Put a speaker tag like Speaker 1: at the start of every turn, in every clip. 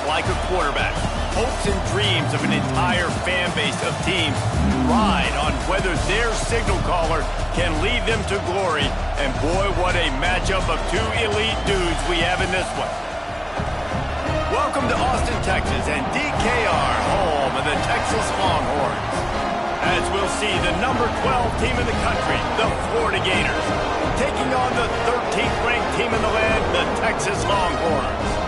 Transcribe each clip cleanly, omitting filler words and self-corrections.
Speaker 1: like a quarterback. Hopes and dreams of an entire fan base of teams ride on whether their signal caller can lead them to glory. And boy, what a matchup of two elite dudes we have in this one. Welcome to Austin, Texas, and DKR, home of the Texas Longhorns. As we'll see, the number 12 team in the country, the Florida Gators, taking on the 13th ranked team in the land, the Texas Longhorns.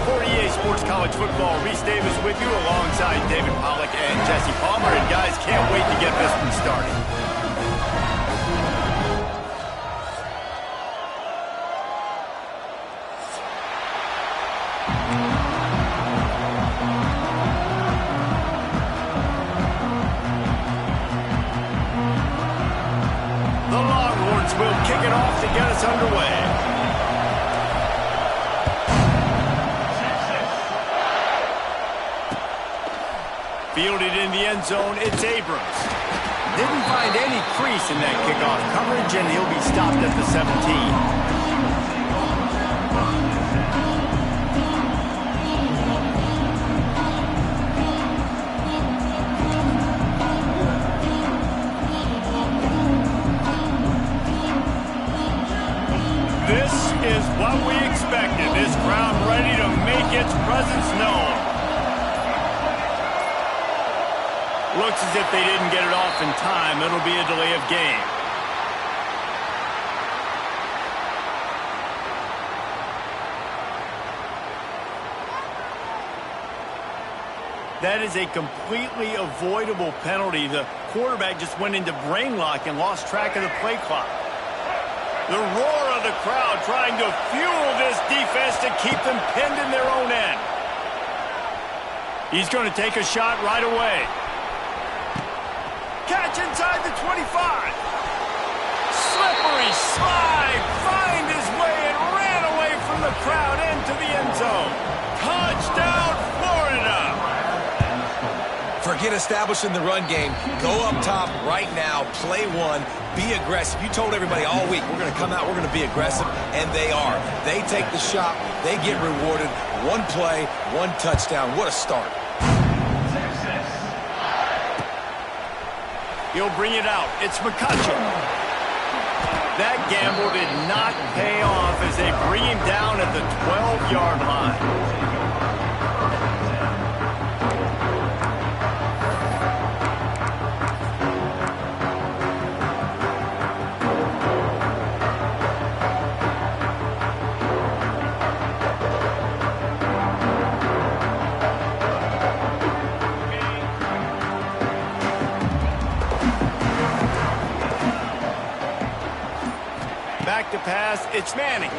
Speaker 1: For EA Sports College Football, Reese Davis with you alongside David Pollack and Jesse Palmer. And guys, can't wait to get this one started. The Longhorns will kick it off to get us underway. Fielded in the end zone, it's Abrams. Didn't find any crease in that kickoff coverage, and he'll be stopped at the 17. This is what we expected. This crowd ready to make its presence known. Looks as if they didn't get it off in time. It'll be a delay of game. That is a completely avoidable penalty. The quarterback just went into brain lock and lost track of the play clock. The roar of the crowd trying to fuel this defense to keep them pinned in their own end. He's going to take a shot right away. Catch inside the 25. Slippery slide. Find his way and ran away from the crowd into the end zone. Touchdown, Florida.
Speaker 2: Forget establishing the run game. Go up top right now. Play one. Be aggressive. You told everybody all week, we're going to come out, we're going to be aggressive, and they are. They take the shot. They get rewarded. One play, one touchdown. What a start.
Speaker 1: He'll bring it out. It's McCutcheon. That gamble did not pay off as they bring him down at the 12-yard line. Back to pass, it's Manning.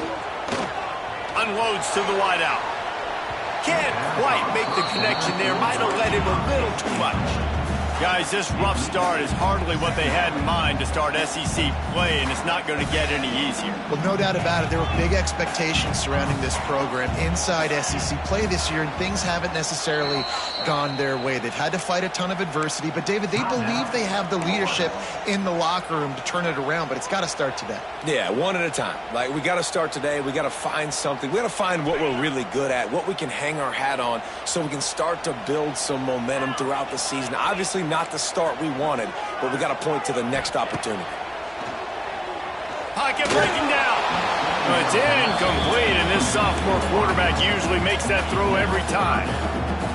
Speaker 1: Unloads to the wideout. Can't quite make the connection there. Might have let him a little too much. Guys, this rough start is hardly what they had in mind to start SEC play, and it's not going to get any easier.
Speaker 3: Well, no doubt about it. There were big expectations surrounding this program inside SEC play this year, and things haven't necessarily gone their way. They've had to fight a ton of adversity, but, David, they believe they have the leadership in the locker room to turn it around, but it's got to start today.
Speaker 2: Yeah, one at a time. Like, we got to start today. We got to find something. We got to find what we're really good at, what we can hang our hat on so we can start to build some momentum throughout the season. Obviously, not the start we wanted, but we got to point to the next opportunity.
Speaker 1: Pocket breaking down. Well, it's incomplete, and this sophomore quarterback usually makes that throw every time.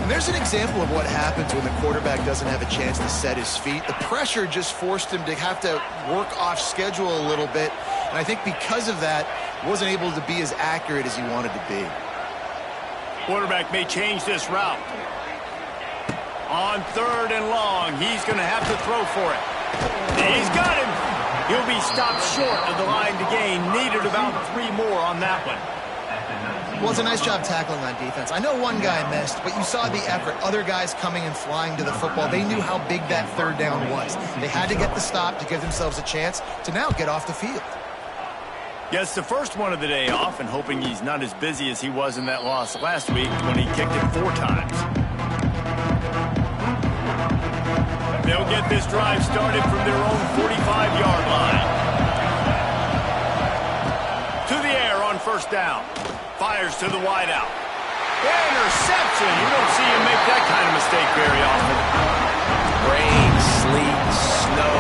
Speaker 3: And there's an example of what happens when the quarterback doesn't have a chance to set his feet. The pressure just forced him to have to work off schedule a little bit, and I think because of that, wasn't able to be as accurate as he wanted to be.
Speaker 1: Quarterback may change this route. On 3rd and long, he's going to have to throw for it. He's got him. He'll be stopped short of the line to gain. Needed about 3 more on that one.
Speaker 3: Well, it's a nice job tackling on defense. I know one guy missed, but you saw the effort. Other guys coming and flying to the football. They knew how big that 3rd down was. They had to get the stop to give themselves a chance to now get off the field.
Speaker 1: Gets the first one of the day off, and hoping he's not as busy as he was in that loss last week when he kicked it 4 times. They'll get this drive started from their own 45-yard line. To the air on 1st down. Fires to the wideout. Interception. You don't see him make that kind of mistake very often.
Speaker 2: Rain, sleet, snow,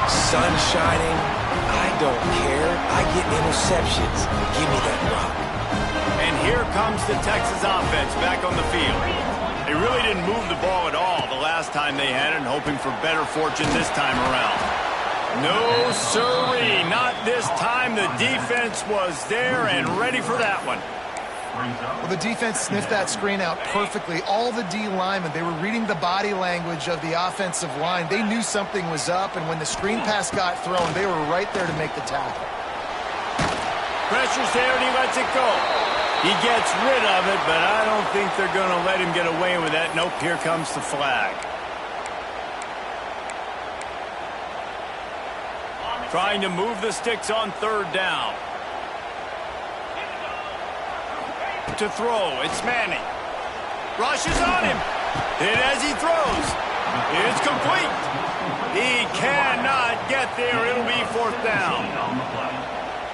Speaker 2: sun shining. I don't care. I get interceptions. Give me that rock.
Speaker 1: And here comes the Texas offense back on the field. They really didn't move the ball at all the last time they had it, and hoping for better fortune this time around. No, sirree, not this time. The defense was there and ready for that one.
Speaker 3: Well, the defense sniffed that screen out perfectly. All the D linemen, they were reading the body language of the offensive line. They knew something was up, and when the screen pass got thrown, they were right there to make the tackle.
Speaker 1: Pressure's there, and he lets it go. He gets rid of it, but I don't think they're going to let him get away with that. Nope, here comes the flag. Trying to move the sticks on third down. To throw, it's Manning. Rushes on him. And as he throws, it's complete. He cannot get there. It'll be fourth down.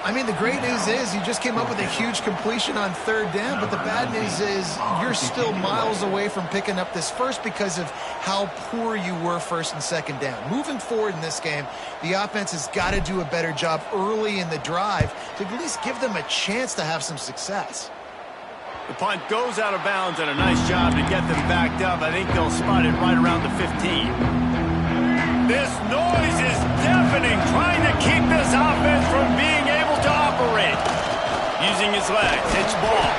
Speaker 3: I mean, the great news is you just came up with a huge completion on third down, but the bad news is you're still miles away from picking up this first because of how poor you were first and second down. Moving forward in this game, the offense has got to do a better job early in the drive to at least give them a chance to have some success.
Speaker 1: The punt goes out of bounds, and a nice job to get them backed up. I think they'll spot it right around the 15. This noise is deafening, trying to keep this offense from being able to operate. Using his legs, it's ball.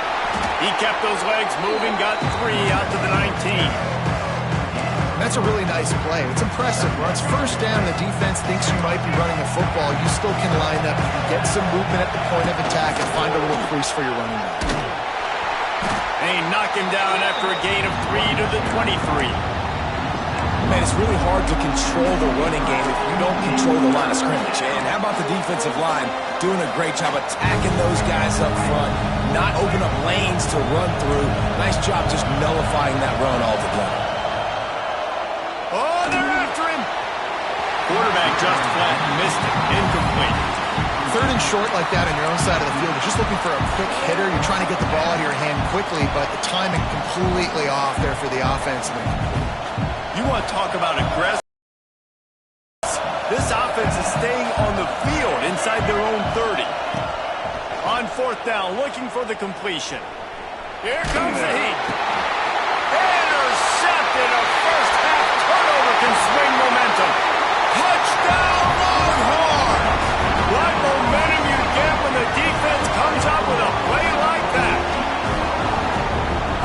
Speaker 1: He kept those legs moving, got 3 out to the 19.
Speaker 3: That's a really nice play. It's impressive. Once first down, the defense thinks you might be running a football. You still can line up. You can get some movement at the point of attack and find a little crease for your running back.
Speaker 1: They knock him down after a gain of 3 to the 23.
Speaker 2: Man, it's really hard to control the running game if you don't control the line of scrimmage. And how about the defensive line doing a great job attacking those guys up front, not open up lanes to run through. Nice job just nullifying that run altogether.
Speaker 1: Oh, they're after him. Quarterback just flat, missed it, incomplete.
Speaker 3: Third and short like that on your own side of the field, you're just looking for a quick hitter. You're trying to get the ball out of your hand quickly, but the timing completely off there for the offense.
Speaker 1: You want to talk about aggressive? This offense is staying on the field inside their own 30. On fourth down, looking for the completion. Here comes the heat. Intercepted. A first half turnover can swing momentum. Touchdown, Longhorn! What momentum you get when the defense comes up with a play like that.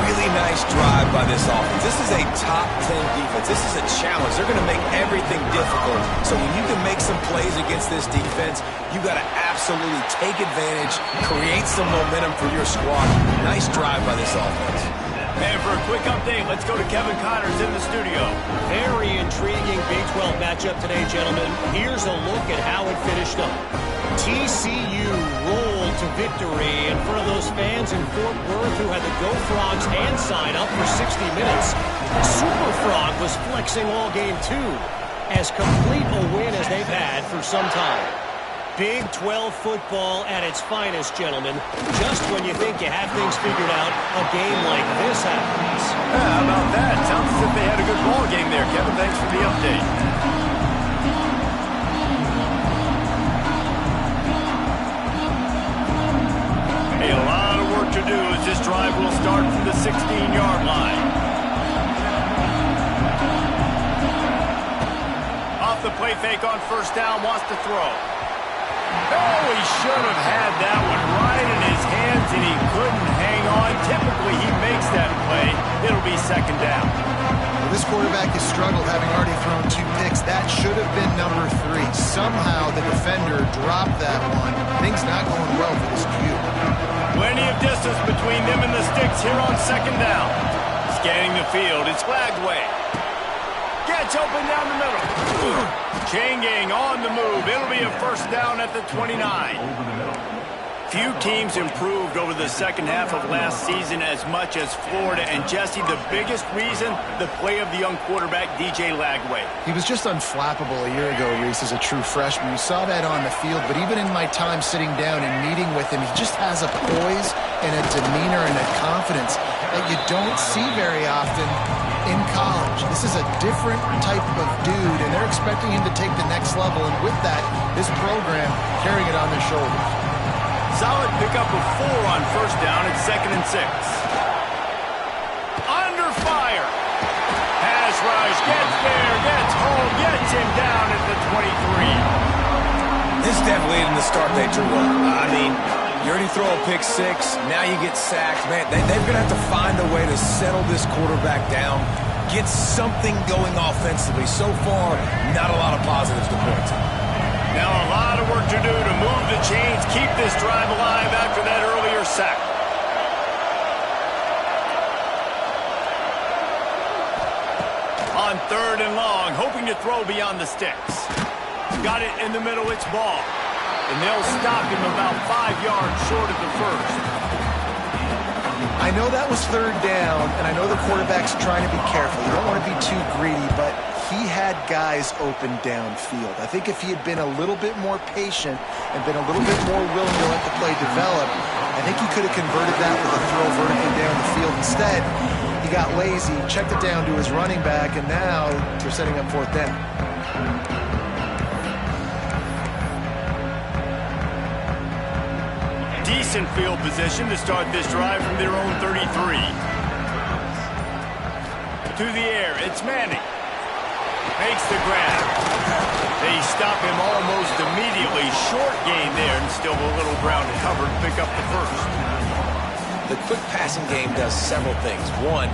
Speaker 2: Really nice drive by this offense. This is a top 10 defense. This is a challenge. They're going to make everything difficult. So when you can make some plays against this defense, you got to absolutely take advantage, create some momentum for your squad. Nice drive by this offense.
Speaker 1: And for a quick update, let's go to Kevin Connors in the studio.
Speaker 4: Very intriguing Big 12 matchup today, gentlemen. Here's a look at how it finished up. TCU rolled to victory in front of those fans in Fort Worth who had the Go Frogs hand sign up for 60 minutes. Super Frog was flexing all game too. As complete a win as they've had for some time. Big 12 football at its finest, gentlemen. Just when you think you have things figured out, a game like this happens.
Speaker 1: How about that? Sounds as if they had a good ball game there, Kevin. Thanks for the update. A lot of work to do as this drive will start from the 16-yard line. Off the play fake on first down, wants to throw. Oh, he should have had that one right in his hands, and he couldn't hang on. Typically, he makes that play. It'll be second down.
Speaker 3: Well, this quarterback has struggled, having already thrown 2 picks. That should have been number 3. Somehow the defender dropped that one. Things not going well for this Q.
Speaker 1: Plenty of distance between them and the sticks here on second down. Scanning the field, it's Lagway. Gets open down the middle. Chain gang on the move. It'll be a first down at the 29. Few teams improved over the second half of last season as much as Florida. And Jesse, the biggest reason, the play of the young quarterback, DJ Lagway.
Speaker 3: He was just unflappable a year ago, Reese, as a true freshman. You saw that on the field, but even in my time sitting down and meeting with him, he just has a poise and a demeanor and a confidence that you don't see very often in college. This is a different type of dude, and they're expecting him to take the next level, and with that, this program carrying it on their shoulders.
Speaker 1: Solid pickup of 4 on first down at 2nd and 6. Under fire. Pass rush, gets there, gets home, gets him down at the 23.
Speaker 2: This definitely isn't the start they drew up. I mean, you already throw a pick 6, now you get sacked. Man, they're going to have to find a way to settle this quarterback down, get something going offensively. So far, not a lot of positives to point to.
Speaker 1: Now a lot of work to do to move the chains, keep this drive alive after that earlier sack. On 3rd and long, hoping to throw beyond the sticks. Got it in the middle, it's ball. And they'll stop him about 5 yards short of the first.
Speaker 3: I know that was 3rd down, and I know the quarterback's trying to be careful. You don't want to be too greedy, but he had guys open downfield. I think if he had been a little bit more patient and been a little bit more willing to let the play develop, I think he could have converted that with a throw vertically down the field. Instead, he got lazy, checked it down to his running back, and now they're setting up 4th down.
Speaker 1: Decent field position to start this drive from their own 33. To the air, it's Manning. Makes the grab. They stop him almost immediately. Short gain there, and still a little ground to cover to pick up the first.
Speaker 2: The quick passing game does several things. One,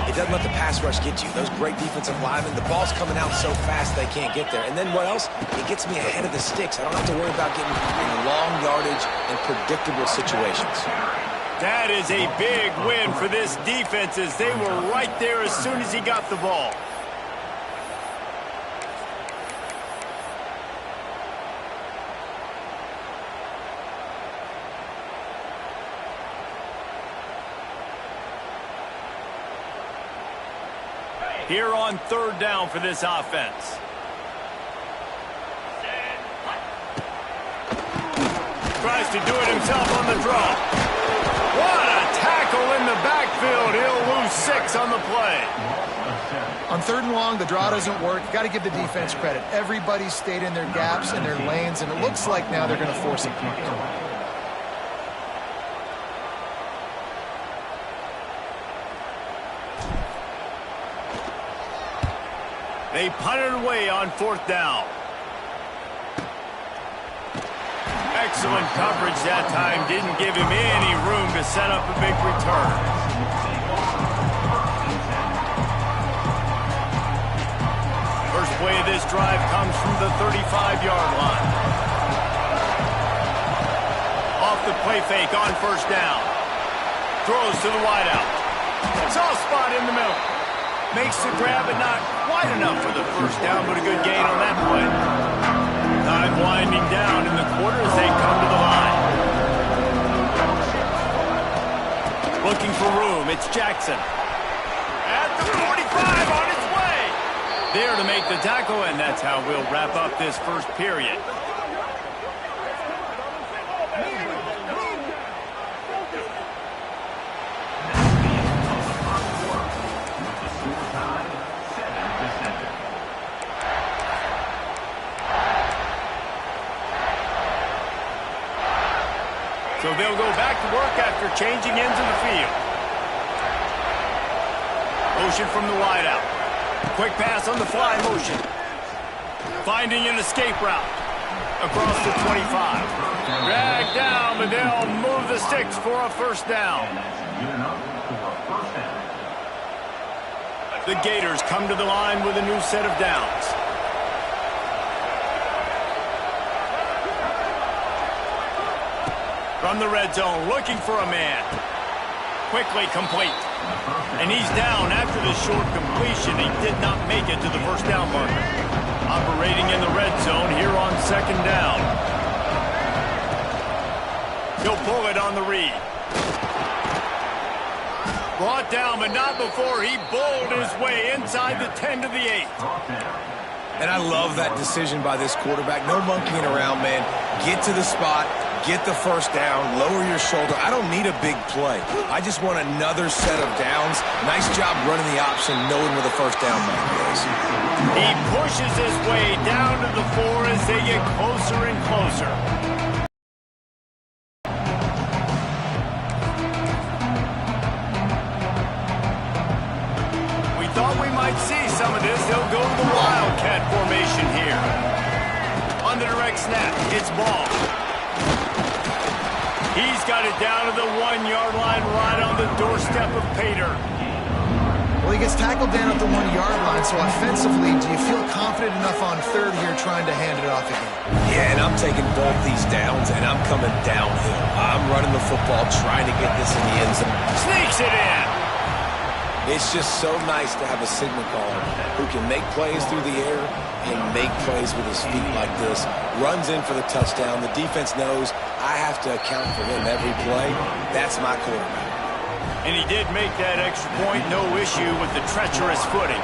Speaker 2: it doesn't let the pass rush get you. Those great defensive linemen, the ball's coming out so fast they can't get there. And then what else? It gets me ahead of the sticks. I don't have to worry about getting long yardage in predictable situations.
Speaker 1: That is a big win for this defense, as they were right there as soon as he got the ball. Here on 3rd down for this offense. Tries to do it himself on the draw. What a tackle in the backfield. He'll lose 6 on the play.
Speaker 3: On 3rd and long, the draw doesn't work. You got to give the defense credit. Everybody stayed in their gaps and their lanes, and it looks like now they're going to force a punt.
Speaker 1: They punted away on 4th down. Excellent coverage that time. Didn't give him any room to set up a big return. First play of this drive comes from the 35-yard line. Off the play fake on 1st down. Throws to the wideout. Soft spot in the middle. Makes the grab, but not wide enough for the 1st down, but a good gain on that play. Time winding down in the quarter as they come to the line. Looking for room, it's Jackson. At the 45, on its way. There to make the tackle, and that's how we'll wrap up this first period. So they'll go back to work after changing into the field. Motion from the wideout. Quick pass on the fly motion. Finding an escape route. Across the 25. Dragged down, but they'll move the sticks for a 1st down. The Gators come to the line with a new set of downs. From the red zone, looking for a man. Quickly complete. And he's down after the short completion. He did not make it to the 1st down marker. Operating in the red zone here on 2nd down. He'll pull it on the read. Brought down, but not before he bowled his way inside the 10 to the 8.
Speaker 2: And I love that decision by this quarterback. No monkeying around, man. Get to the spot, Get the first down, lower your shoulder. I don't need a big play. I just want another set of downs. Nice job running the option, knowing where the first down mark is.
Speaker 1: He pushes his way down to the 4 as they get closer and closer. We thought we might see some of this. They'll go to the Wildcat formation here. On the direct snap, it's Ball. He's got it down to the 1-yard line right on the doorstep of Pater.
Speaker 3: Well, he gets tackled down at the 1-yard line, so offensively, do you feel confident enough on third here trying to hand it off again?
Speaker 2: Yeah, and I'm taking both these downs, and I'm coming downhill. I'm running the football, trying to get this in the end zone.
Speaker 1: Sneaks it in.
Speaker 2: It's just so nice to have a signal caller who can make plays through the air and make plays with his feet like this. Runs in for the touchdown. The defense knows I have to account for him every play. That's my quarterback.
Speaker 1: And he did make that extra point. No issue with the treacherous footing.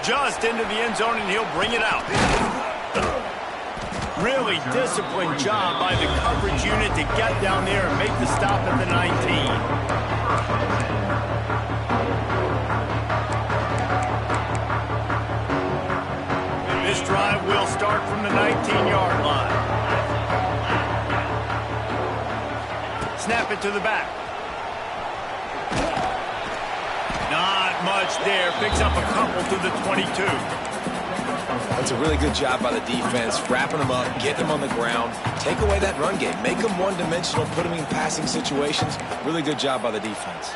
Speaker 1: Just into the end zone, and he'll bring it out. Really disciplined job by the coverage unit to get down there and make the stop at the 19. This drive will start from the 19-yard line. Snap it to the back. Not much there. Picks up a couple to the 22.
Speaker 2: That's a really good job by the defense, wrapping them up, getting them on the ground, take away that run game, make them one-dimensional, put them in passing situations. Really good job by the defense.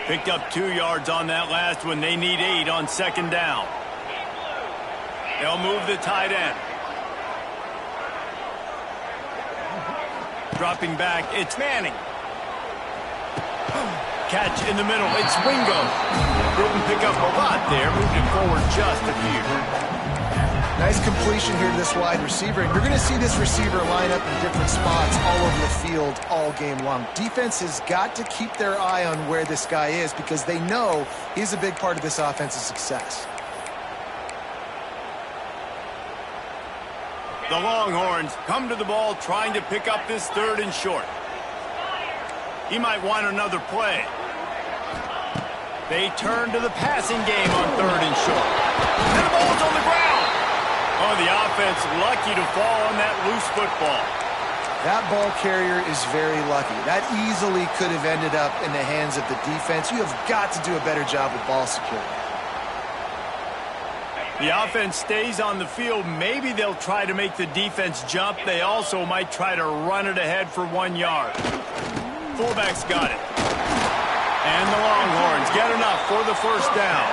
Speaker 1: Picked up 2 yards on that last one. They need 8 on second down. They'll move the tight end. Dropping back, it's Manning. Catch in the middle, it's Wingo. Didn't pick up a lot there, moved it forward just a few.
Speaker 3: Nice completion here to this wide receiver, and you're going to see this receiver line up in different spots all over the field all game long. Defense has got to keep their eye on where this guy is because they know he's a big part of this offense's success.
Speaker 1: The Longhorns come to the ball trying to pick up this 3rd and short. He might want another play. They turn to the passing game on 3rd and short. And the ball's on the ground. Oh, the offense lucky to fall on that loose football.
Speaker 3: That ball carrier is very lucky. That easily could have ended up in the hands of the defense. You have got to do a better job with ball security.
Speaker 1: The offense stays on the field. Maybe they'll try to make the defense jump. They also might try to run it ahead for 1 yard. Fullback's got it. And the Longhorns get enough for the first down.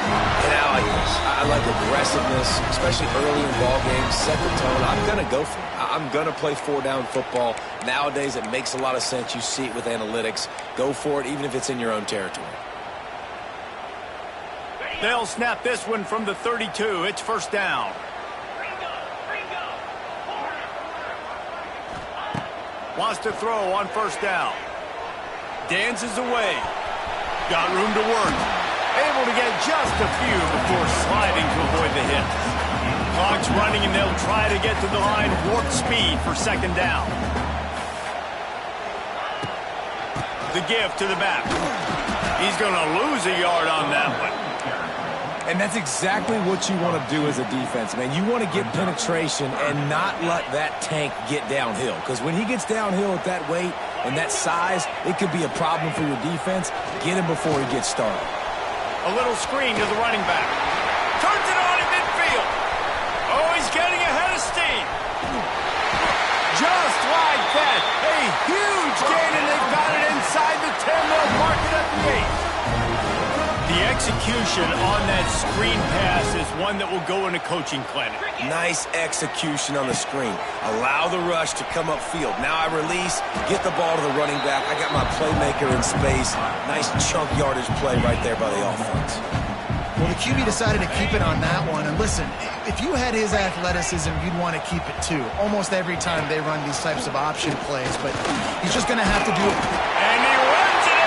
Speaker 2: And I like aggressiveness, especially early in ball games. Set the tone. I'm going to go for it. I'm going to play 4-down football. Nowadays, it makes a lot of sense. You see it with analytics. Go for it, even if it's in your own territory.
Speaker 1: They'll snap this one from the 32. It's first down. Wants to throw on first down. Dances away. Got room to work. Able to get just a few before sliding to avoid the hit. Clock's running, and they'll try to get to the line warp speed for second down. The give to the back. He's going to lose a yard on that one.
Speaker 2: And that's exactly what you want to do as a defense, man. You want to get penetration and not let that tank get downhill. Because when he gets downhill at that weight and that size, it could be a problem for your defense. Get him before he gets started.
Speaker 1: A little screen to the running back. Turns it on in midfield. Oh, he's getting ahead of steam. Just like that. A huge gain, and they've got it inside the 10. They'll mark it at the 8. The execution on that screen pass is one that will go in a coaching clinic.
Speaker 2: Nice execution on the screen. Allow the rush to come upfield. Now I release, get the ball to the running back. I got my playmaker in space. Nice chunk yardage play right there by the offense.
Speaker 3: Well, the QB decided to keep it on that one. And listen, if you had his athleticism, you'd want to keep it too. Almost every time they run these types of option plays. But he's just going to have to do it.
Speaker 1: And he runs it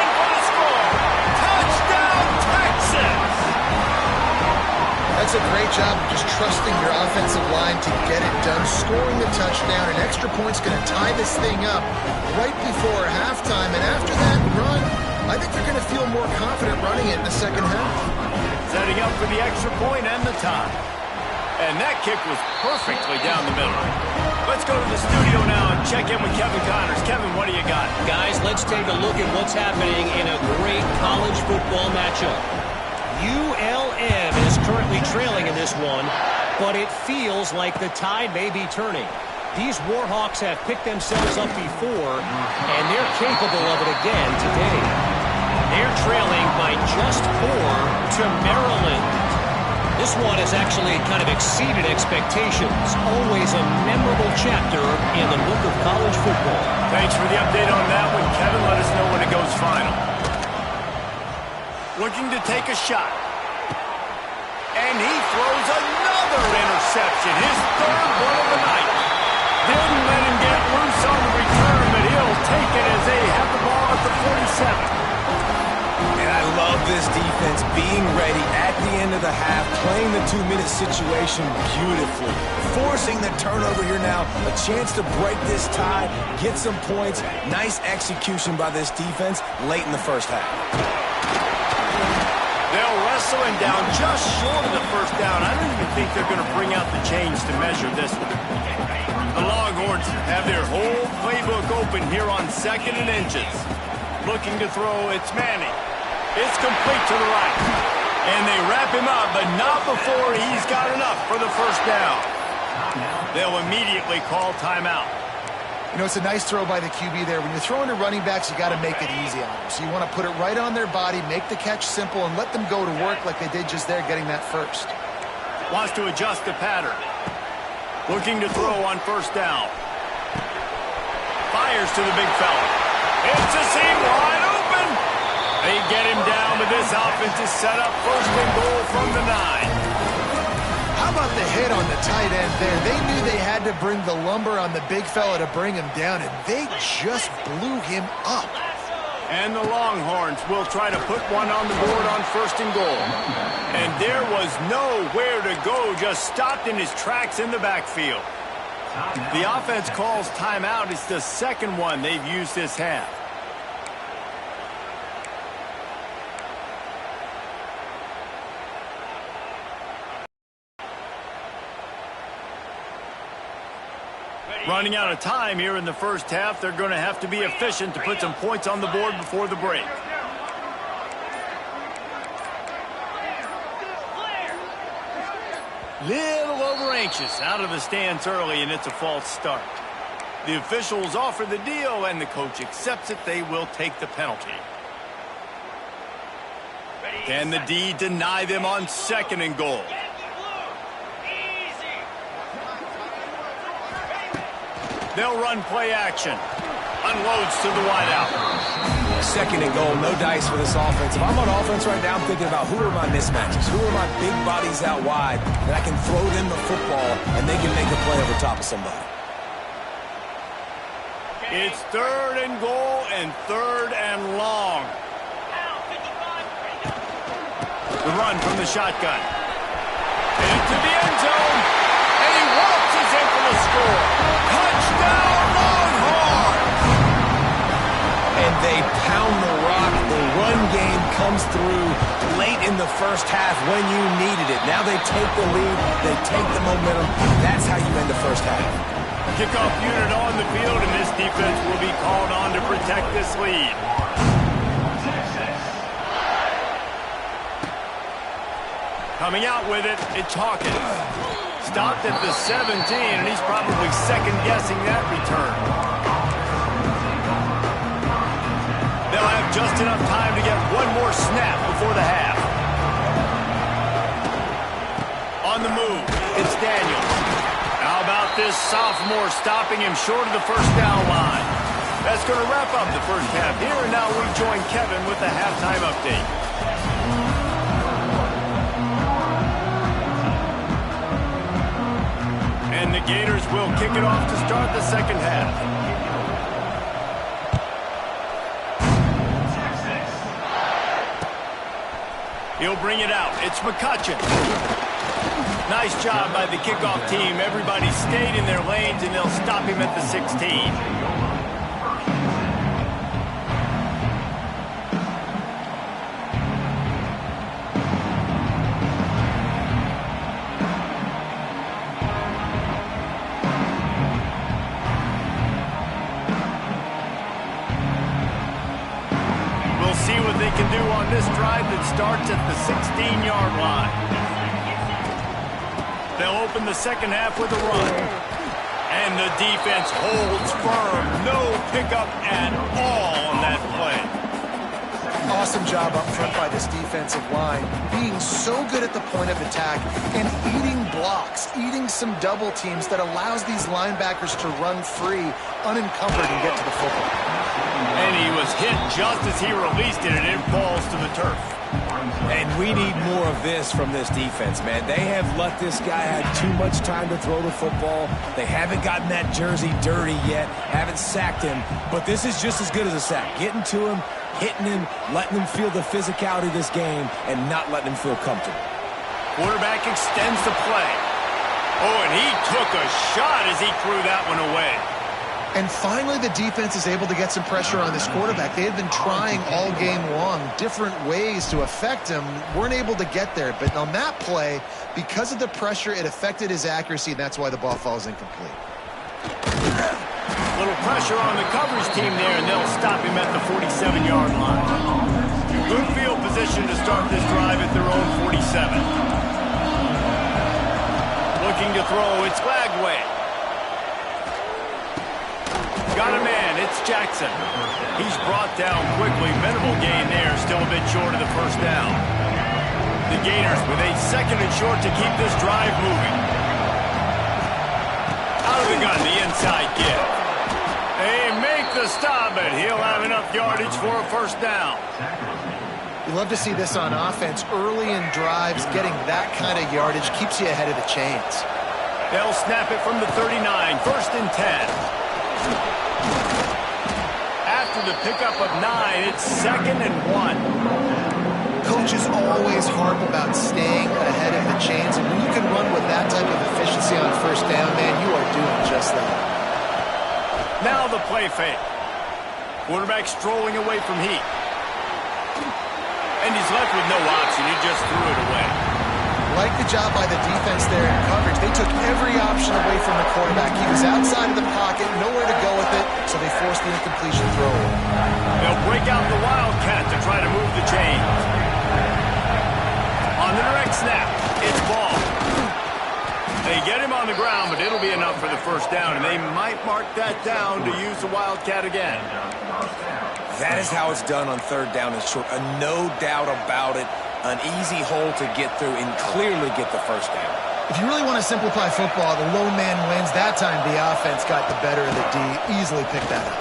Speaker 3: That's a great job of just trusting your offensive line to get it done, scoring the touchdown. An extra point's going to tie this thing up right before halftime. And after that run, I think they're going to feel more confident running it in the second half.
Speaker 1: Setting up for the extra point and the tie. And that kick was perfectly down the middle. Let's go to the studio now and check in with Kevin Connors. Kevin, what do you got?
Speaker 4: Guys, let's take a look at what's happening in a great college football matchup. ULM is currently trailing in this one, but it feels like the tide may be turning. These Warhawks have picked themselves up before, and they're capable of it again today. They're trailing by just 4 to Maryland. This one has actually kind of exceeded expectations. Always a memorable chapter in the book of college football.
Speaker 1: Thanks for the update on that one, Kevin. Let us know when it goes final. Looking to take a shot. And he throws another interception. His third one of the night. Didn't let him get loose on the return, but he'll take it as they have the ball at the 47.
Speaker 2: And I love this defense being ready at the end of the half, playing the 2-minute situation beautifully. Forcing the turnover here now, a chance to break this tie, get some points. Nice execution by this defense late in the first half.
Speaker 1: They'll wrestle him down just short of the first down. I don't even think they're going to bring out the chains to measure this one. The Longhorns have their whole playbook open here on 2nd and inches. Looking to throw, it's Manning. It's complete to the right. And they wrap him up, but not before he's got enough for the first down. They'll immediately call timeout.
Speaker 3: You know, it's a nice throw by the QB there. When you're throwing to running backs, you got to make it easy on them. So you want to put it right on their body, make the catch simple, and let them go to work like they did just there, getting that first.
Speaker 1: Wants to adjust the pattern. Looking to throw on first down. Fires to the big fella. It's a seam wide open. They get him down, but this offense is set up 1st and goal from the 9.
Speaker 3: How about the hit on the tight end there? They knew they had to bring the lumber on the big fella to bring him down, and they just blew him up.
Speaker 1: And the Longhorns will try to put one on the board on 1st and goal. And there was nowhere to go, just stopped in his tracks in the backfield. The offense calls timeout. It's the second one they've used this half. Running out of time here in the first half. They're going to have to be efficient to put some points on the board before the break. Little over anxious out of the stands early, and it's a false start. The officials offer the deal, and the coach accepts it. They will take the penalty. Can the D deny them on 2nd and goal? They'll run play action. Unloads to the wideout.
Speaker 2: 2nd and goal, no dice for this offense. If I'm on offense right now, I'm thinking about who are my mismatches? Who are my big bodies out wide that I can throw them the football and they can make a play over top of somebody.
Speaker 1: It's 3rd and goal and 3rd and long. The run from the shotgun. Into the end zone. And he waltzes in for the score. Touchdown, Longhorns!
Speaker 2: And they pound the rock. The run game comes through late in the first half when you needed it. Now they take the lead. They take the momentum. That's how you end the first half.
Speaker 1: Kickoff unit on the field, and this defense will be called on to protect this lead. Coming out with it, it's Hawkins. Stopped at the 17, and he's probably second-guessing that return. They'll have just enough time to get one more snap before the half. On the move, it's Daniels. How about this sophomore stopping him short of the first down line? That's going to wrap up the first half here, and now we join Kevin with the halftime update. And the Gators will kick it off to start the second half. He'll bring it out. It's McCutcheon. Nice job by the kickoff team. Everybody stayed in their lanes, and they'll stop him at the 16. See what they can do on this drive that starts at the 16-yard line. They'll open the second half with a run. And the defense holds firm. No pickup at all on that play.
Speaker 3: Awesome job up front by this defensive line. Being so good at the point of attack and eating blocks, eating some double teams that allows these linebackers to run free, unencumbered, and get to the football.
Speaker 1: And he was hit just as he released it, and it falls to the turf.
Speaker 2: And we need more of this from this defense, man. They have let this guy have too much time to throw the football. They haven't gotten that jersey dirty yet, haven't sacked him. But this is just as good as a sack. Getting to him, hitting him, letting him feel the physicality of this game, and not letting him feel comfortable.
Speaker 1: Quarterback extends the play. Oh, and he took a shot as he threw that one away.
Speaker 3: And finally, the defense is able to get some pressure on this quarterback. They had been trying all game long different ways to affect him, weren't able to get there. But on that play, because of the pressure, it affected his accuracy, and that's why the ball falls incomplete.
Speaker 1: Little pressure on the coverage team there, and they'll stop him at the 47-yard line. Good field position to start this drive at their own 47. Looking to throw, it's Lagway. Got a man, it's Jackson. He's brought down quickly. Minimal gain there, still a bit short of the first down. The Gators with a second and short to keep this drive moving. Out of the gun, the inside give. They make the stop, but he'll have enough yardage for a first down.
Speaker 3: You love to see this on offense. Early in drives, getting that kind of yardage keeps you ahead of the chains.
Speaker 1: They'll snap it from the 39, first and 10. After the pickup of 9, it's second and 1.
Speaker 3: Coaches always harp about staying ahead of the chains, and when you can run with that type of efficiency on first down, man, you are doing just that.
Speaker 1: Now the play fake. Quarterback strolling away from heat. And he's left with no option. He just threw it away.
Speaker 3: Like the job by the defense there in coverage. They took every option away from the quarterback. He was outside of the pocket, nowhere to go with it, so they forced the incompletion throw.
Speaker 1: They'll break out the Wildcat to try to move the chains. On the direct snap, it's ball. They get him on the ground, but it'll be enough for the first down, and they might mark that down to use the Wildcat again.
Speaker 2: That is how it's done on third down and short. No doubt about it. An easy hole to get through and clearly get the first down.
Speaker 3: If you really want to simplify football, the low man wins. That time the offense got the better of the D. Easily picked that up.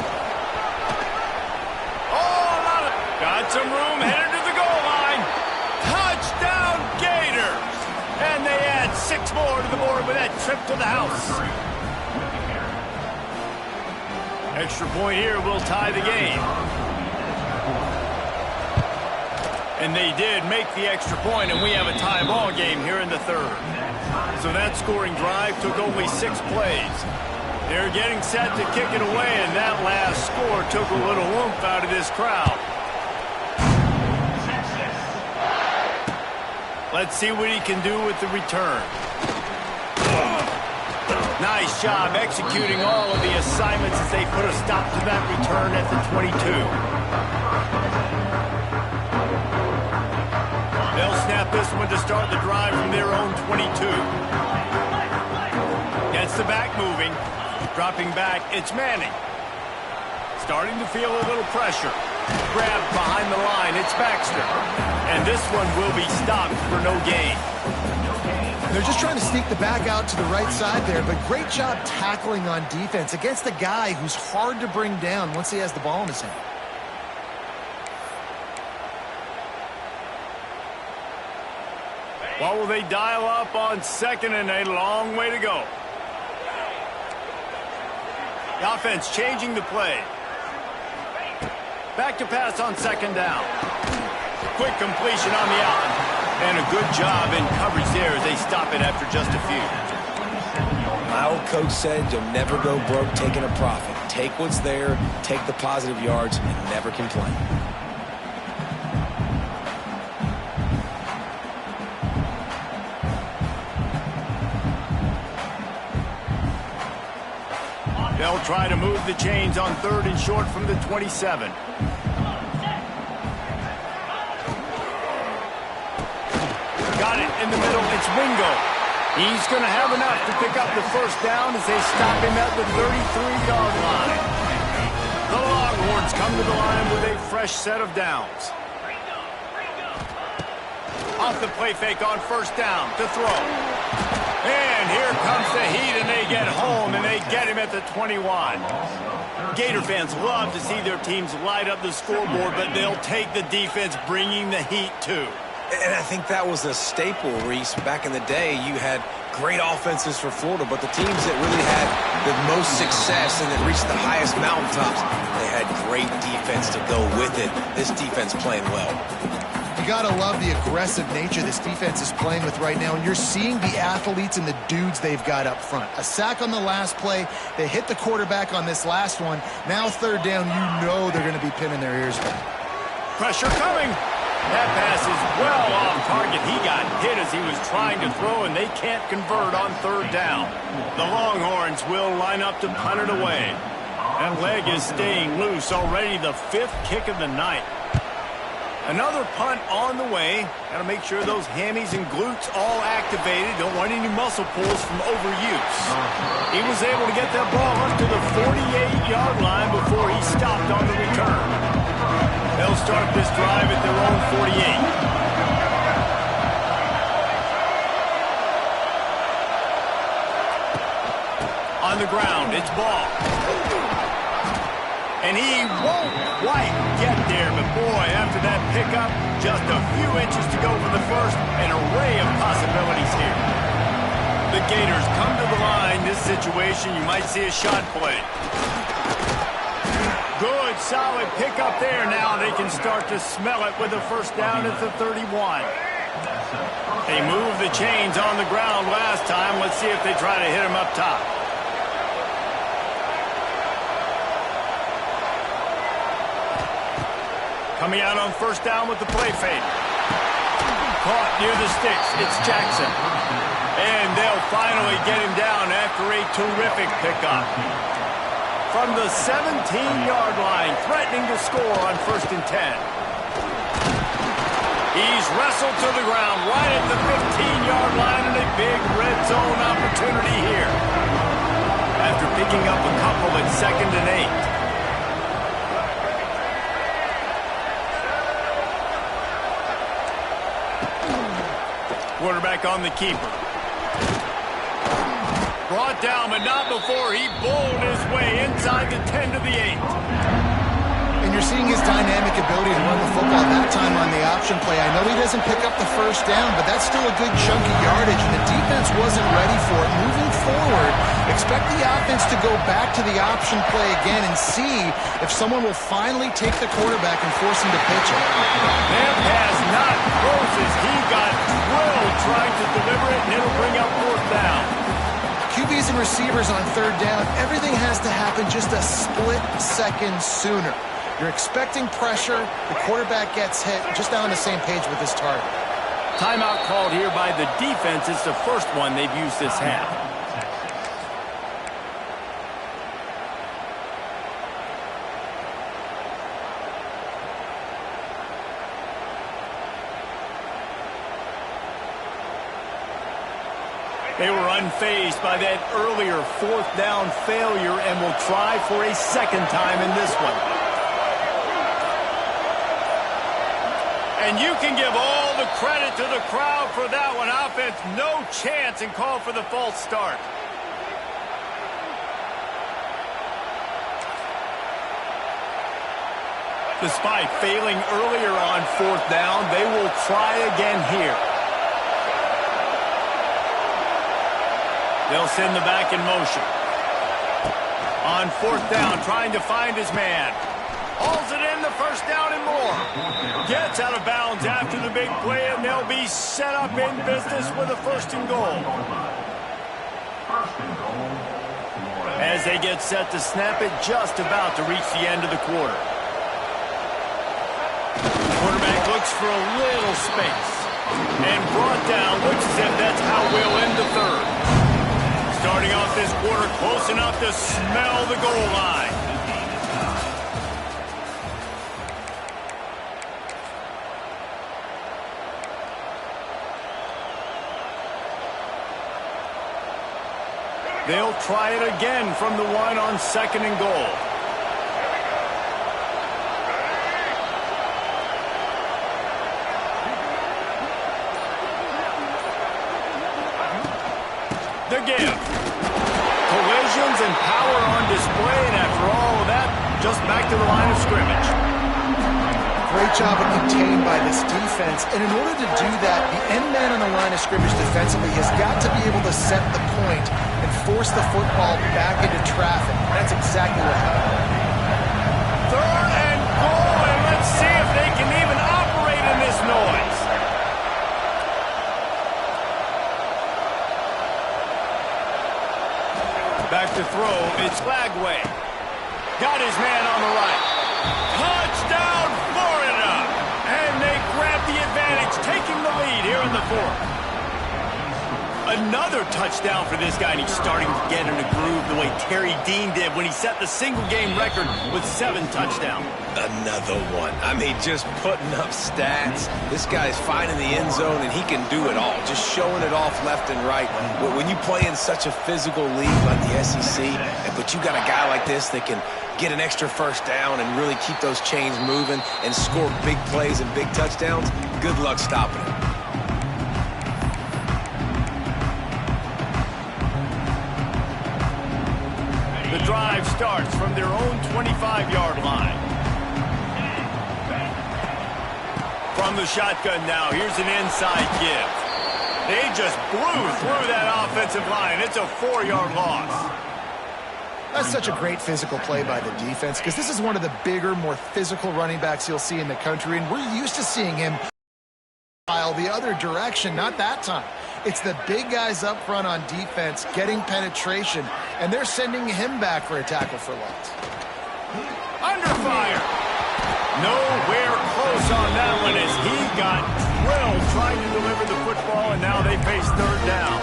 Speaker 1: Oh, love it. Got some room, headed to the goal line. Touchdown Gators. And they add 6 more to the board with that trip to the house. Extra point here will tie the game. And they did make the extra point, and we have a tie ball game here in the third. So that scoring drive took only 6 plays. They're getting set to kick it away, and that last score took a little oomph out of this crowd. Let's see what he can do with the return. Nice job executing all of the assignments as they put a stop to that return at the 22. They'll snap this one to start the drive from their own 22. Gets the back moving. Dropping back, it's Manning. Starting to feel a little pressure. Grabbed behind the line, it's Baxter. And this one will be stopped for no gain.
Speaker 3: They're just trying to sneak the back out to the right side there, but great job tackling on defense against a guy who's hard to bring down once he has the ball in his hand.
Speaker 1: What will they dial up on second and a long way to go? The offense changing the play. Back to pass on second down. Quick completion on the out. And a good job in coverage there as they stop it after just a few.
Speaker 2: My old coach said you'll never go broke taking a profit. Take what's there, take the positive yards, and never complain.
Speaker 1: They'll try to move the chains on 3rd and short from the 27. Got it in the middle. It's Wingo. He's going to have enough to pick up the first down as they stop him at the 33-yard line. The Longhorns come to the line with a fresh set of downs. Off the play fake on 1st down to throw. And here comes the heat, and they get home, and they get him at the 21. Gator fans love to see their teams light up the scoreboard, but they'll take the defense bringing the heat too.
Speaker 2: And I think that was a staple, Reese. Back in the day, you had great offenses for Florida, but the teams that really had the most success and that reached the highest mountaintops, they had great defense to go with it. This defense playing well.
Speaker 3: You got to love the aggressive nature this defense is playing with right now, and you're seeing the athletes and the dudes they've got up front. A sack on the last play. They hit the quarterback on this last one. Now 3rd down, you know they're going to be pinning their ears back.
Speaker 1: Pressure coming. That pass is well off target. He got hit as he was trying to throw, and they can't convert on 3rd down. The Longhorns will line up to punt it away. That leg is staying loose. Already the 5th kick of the night. Another punt on the way. Got to make sure those hammies and glutes all activated. Don't want any muscle pulls from overuse. He was able to get that ball up to the 48-yard line before he stopped on the return. They'll start this drive at their own 48. On the ground, it's Ball. And he won't quite get there, but boy, after that pickup, just a few inches to go for the first, an array of possibilities here. The Gators come to the line. This situation, you might see a shot play. Good, solid pickup there. Now they can start to smell it with a 1st down at the 31. They moved the chains on the ground last time. Let's see if they try to hit him up top. Coming out on 1st down with the play fake. Caught near the sticks. It's Jackson. And they'll finally get him down after a terrific pickup. From the 17-yard line, threatening to score on 1st and 10. He's wrestled to the ground right at the 15-yard line, and a big red zone opportunity here. After picking up a couple at 2nd and 8. Quarterback on the keeper. Brought down, but not before he bowled his way inside the 10 to the 8.
Speaker 3: And you're seeing his dynamic ability to run the football that time on the option play. I know he doesn't pick up the 1st down, but that's still a good chunk of yardage, and the defense wasn't ready for it. Moving forward, expect the offense to go back to the option play again and see if someone will finally take the quarterback and force him to pitch it.
Speaker 1: That pass not close as he got drilled trying to deliver it, and it'll bring up 4th down.
Speaker 3: QBs and receivers on 3rd down, everything has to happen just a split second sooner. You're expecting pressure, the quarterback gets hit, just not on the same page with his target.
Speaker 1: Timeout called here by the defense. It's the first one they've used this half. They were unfazed by that earlier 4th down failure and will try for a 2nd time in this one. And you can give all the credit to the crowd for that one. Offense, no chance, and call for the false start. Despite failing earlier on 4th down, they will try again here. They'll send the back in motion. On 4th down, trying to find his man. Hauls it in, the first down and more. Gets out of bounds after the big play, and they'll be set up in business with a first and goal. As they get set to snap it, just about to reach the end of the quarter. Quarterback looks for a little space. And brought down, looks as if that's how we'll end the third. Starting off this quarter close enough to smell the goal line. They'll try it again from the one on second and goal. The give. Collisions and power on display, and after all of that, just back to the line of scrimmage.
Speaker 3: Great job of contained by this defense, and in order to do that, the end man on the line of scrimmage defensively has got to be able to set the point and force the football back into traffic. That's exactly what happened.
Speaker 1: Third and goal, and let's see if they can even operate in this noise. Back to throw, it's Lagway. Got his man on the right. Touchdown, Florida! And they grab the advantage, taking the lead here in the fourth. Another touchdown for this guy, and he's starting to get in a groove the way Terry Dean did when he set the single-game record with 7 touchdowns.
Speaker 2: Another one. I mean, just putting up stats. This guy's finding the end zone, and he can do it all, just showing it off left and right. When you play in such a physical league like the SEC, but you got a guy like this that can get an extra first down and really keep those chains moving and score big plays and big touchdowns, good luck stopping him.
Speaker 1: The drive starts from their own 25-yard line. From the shotgun now, here's an inside give. They just blew through that offensive line. It's a 4-yard loss.
Speaker 3: That's such a great physical play by the defense, because this is one of the bigger, more physical running backs you'll see in the country, and we're used to seeing him file the other direction. Not that time. It's the big guys up front on defense getting penetration, and they're sending him back for a tackle for loss.
Speaker 1: Under fire. Nowhere close on that one as he got drilled trying to deliver the football, and now they face third down.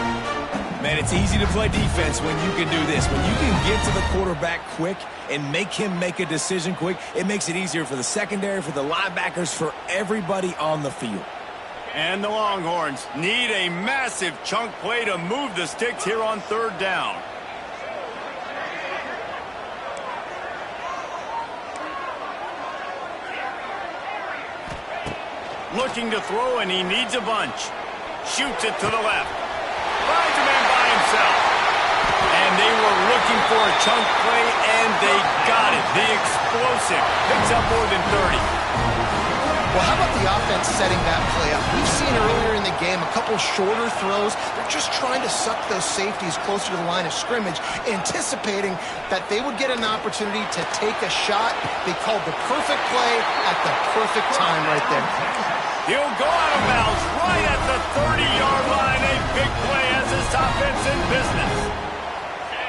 Speaker 2: Man, it's easy to play defense when you can do this. When you can get to the quarterback quick and make him make a decision quick, it makes it easier for the secondary, for the linebackers, for everybody on the field.
Speaker 1: And the Longhorns need a massive chunk play to move the sticks here on third down. Looking to throw, and he needs a bunch. Shoots it to the left. Finds a man by himself. And they were looking for a chunk play, and they got it. The explosive picks up more than 30.
Speaker 3: Well, how about the offense setting that play up? We've seen earlier in the game a couple shorter throws. They're just trying to suck those safeties closer to the line of scrimmage, anticipating that they would get an opportunity to take a shot. They called the perfect play at the perfect time right there.
Speaker 1: He'll go out of bounds right at the 30-yard line. A big play as this offense in business.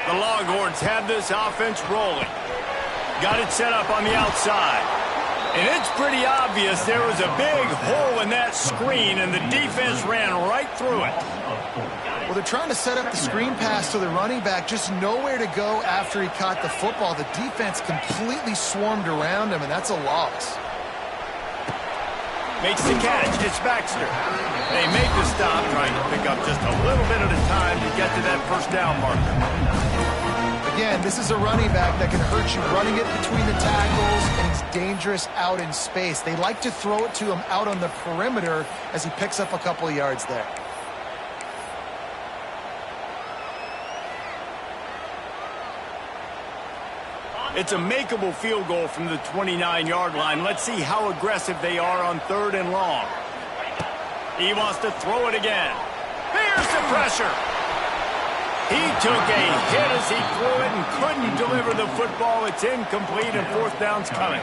Speaker 1: The Longhorns have this offense rolling. Got it set up on the outside. And it's pretty obvious there was a big hole in that screen, and the defense ran right through it.
Speaker 3: Well, they're trying to set up the screen pass to the running back, just nowhere to go after he caught the football. The defense completely swarmed around him, and that's a loss.
Speaker 1: Makes the catch. It's Baxter. They make the stop, trying to pick up just a little bit at a time to get to that first down marker.
Speaker 3: Again, this is a running back that can hurt you running it between the tackles, and he's dangerous out in space. They like to throw it to him out on the perimeter as he picks up a couple of yards there.
Speaker 1: It's a makeable field goal from the 29-yard line. Let's see how aggressive they are on third and long. He wants to throw it again. Here's the pressure. He took a hit as he threw it and couldn't deliver the football. It's incomplete, and fourth down's coming.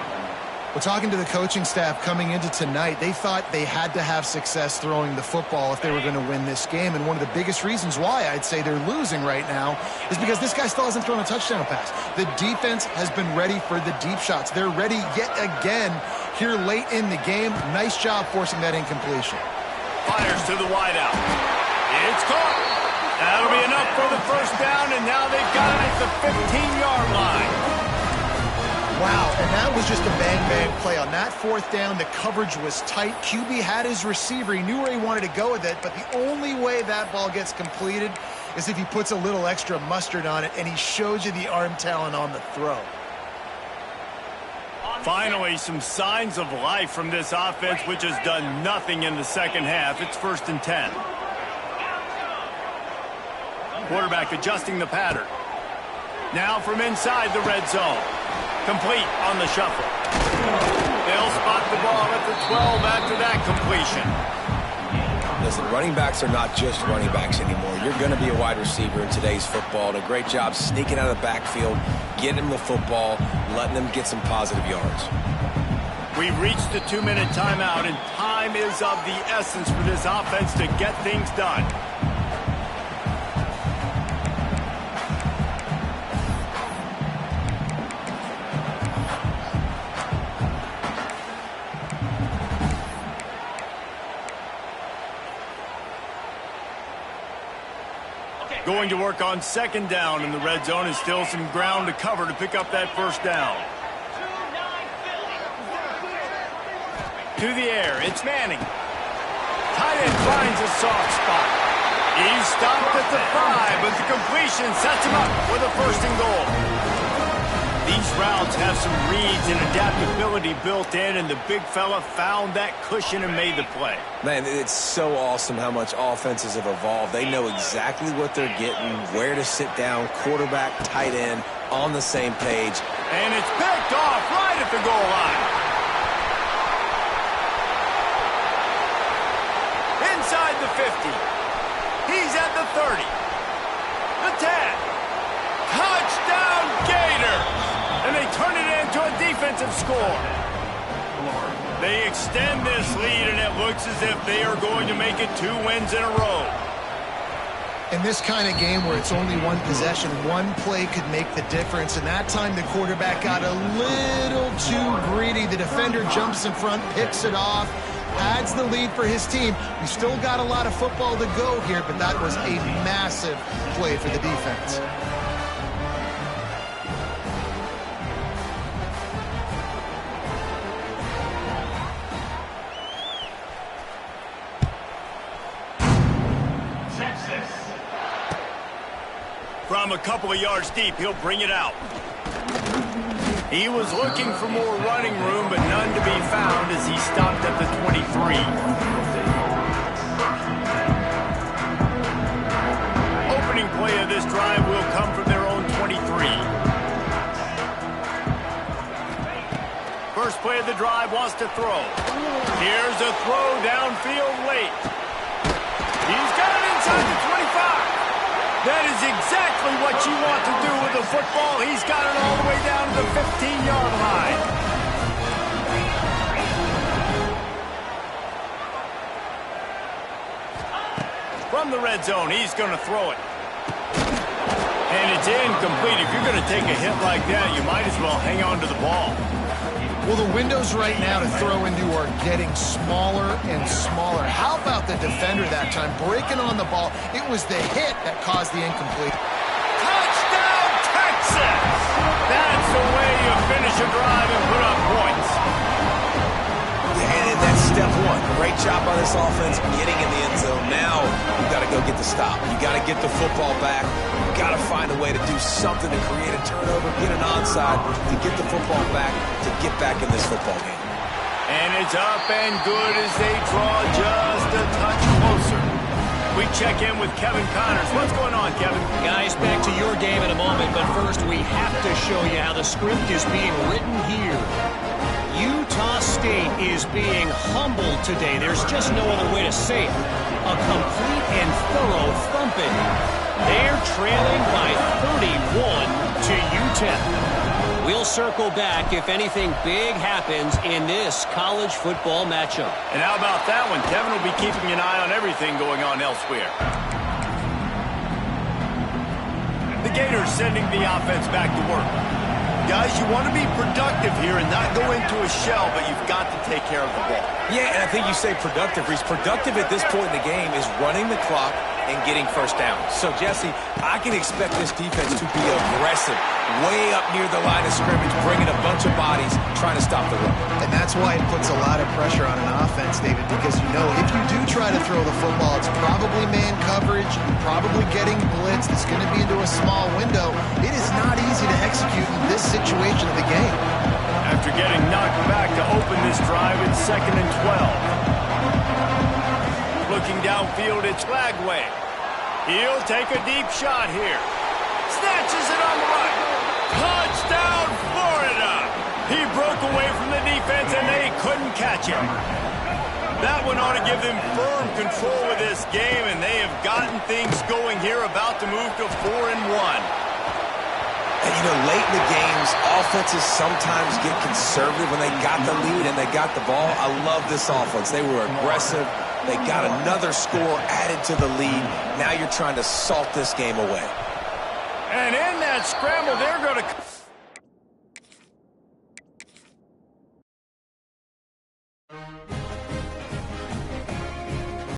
Speaker 3: Well, talking to the coaching staff coming into tonight, they thought they had to have success throwing the football if they were going to win this game. And one of the biggest reasons why I'd say they're losing right now is because this guy still hasn't thrown a touchdown pass. The defense has been ready for the deep shots. They're ready yet again here late in the game. Nice job forcing that incompletion.
Speaker 1: Fires to the wideout. It's caught. That'll be enough for the first down, and now they've got it at the 15-yard line.
Speaker 3: Wow, and that was just a bang-bang play. On that fourth down, the coverage was tight. QB had his receiver. He knew where he wanted to go with it, but the only way that ball gets completed is if he puts a little extra mustard on it, and he shows you the arm talent on the throw.
Speaker 1: Finally, some signs of life from this offense, which has done nothing in the second half. It's 1st and 10. Quarterback adjusting the pattern. Now from inside the red zone. Complete on the shuffle. They'll spot the ball at the 12 after that completion.
Speaker 2: Listen, running backs are not just running backs anymore. You're going to be a wide receiver in today's football. And a great job sneaking out of the backfield, getting them the football, letting them get some positive yards.
Speaker 1: We've reached the 2-minute timeout, and time is of the essence for this offense to get things done. Going to work on 2nd down in the red zone, and still some ground to cover to pick up that first down. To the air, it's Manning. Tight end finds a soft spot. He's stopped at the 5, but the completion sets him up with a 1st and goal. These routes have some reads and adaptability built in, and the big fella found that cushion and made the play.
Speaker 2: Man, it's so awesome how much offenses have evolved. They know exactly what they're getting, where to sit down, quarterback, tight end, on the same page.
Speaker 1: And it's picked off right at the goal line. Inside the 50. He's at the 30. The 10. Touchdown Gators! And they turn it into a defensive score. They extend this lead, and it looks as if they are going to make it 2 wins in a row.
Speaker 3: In this kind of game where it's only one possession, one play could make the difference. And that time the quarterback got a little too greedy. The defender jumps in front, picks it off, adds the lead for his team. We still got a lot of football to go here, but that was a massive play for the defense.
Speaker 1: From a couple of yards deep, he'll bring it out. He was looking for more running room, but none to be found as he stopped at the 23. Opening play of this drive will come from their own 23. First play of the drive, wants to throw. Here's a throw downfield late. He's got it inside the 25. That is exactly what you want to do with the football. He's got it all the way down to the 15-yard line. From the red zone, he's going to throw it. And it's incomplete. If you're going to take a hit like that, you might as well hang on to the ball.
Speaker 3: Well, the windows right now to throw into are getting smaller and smaller. How about the defender that time breaking on the ball? It was the hit that caused the incomplete.
Speaker 1: Touchdown, Texas! That's the way you finish a drive and put up points.
Speaker 2: And that's step one. Great job by this offense getting in the end zone. Now you've got to go get the stop. You got to get the football back. You've got to find a way to do something to create a turnover, get an onside, to get the football back, to get back in this football game.
Speaker 1: And it's up and good as they draw just a touch closer. We check in with Kevin Connors. What's going on, Kevin?
Speaker 4: Guys, back to your game in a moment, but first we have to show you how the script is being written here. Utah State is being humbled today. There's just no other way to say it. A complete and thorough thumping. They're trailing by 31 to UTEP. We'll circle back if anything big happens in this college football matchup.
Speaker 1: And how about that one? Kevin will be keeping an eye on everything going on elsewhere. The Gators sending the offense back to work. Guys, you want to be productive here and not go into a shell, but you've got to take care of the ball.
Speaker 2: Yeah, and I think you say productive, Reese. Productive at this point in the game is running the clock and getting first down. So, Jesse, I can expect this defense to be aggressive, way up near the line of scrimmage, bringing a bunch of bodies, trying to stop the run.
Speaker 3: And that's why it puts a lot of pressure on an offense, David, because you know if you do try to throw the football, it's probably man coverage, probably getting blitzed, it's going to be into a small window. It is not easy to execute in this situation of the game.
Speaker 1: After getting knocked back to open this drive, it's 2nd and 12. Looking downfield, it's Lagway. He'll take a deep shot here. Snatches it on the right. Touchdown, Florida! He broke away from the defense, and they couldn't catch him. That one ought to give them firm control of this game, and they have gotten things going here, about to move to 4-1.
Speaker 2: And, you know, late in the games, offenses sometimes get conservative when they got the lead and they got the ball. I love this offense. They were aggressive. They got another score added to the lead. Now you're trying to salt this game away.
Speaker 1: And in that scramble, they're going to...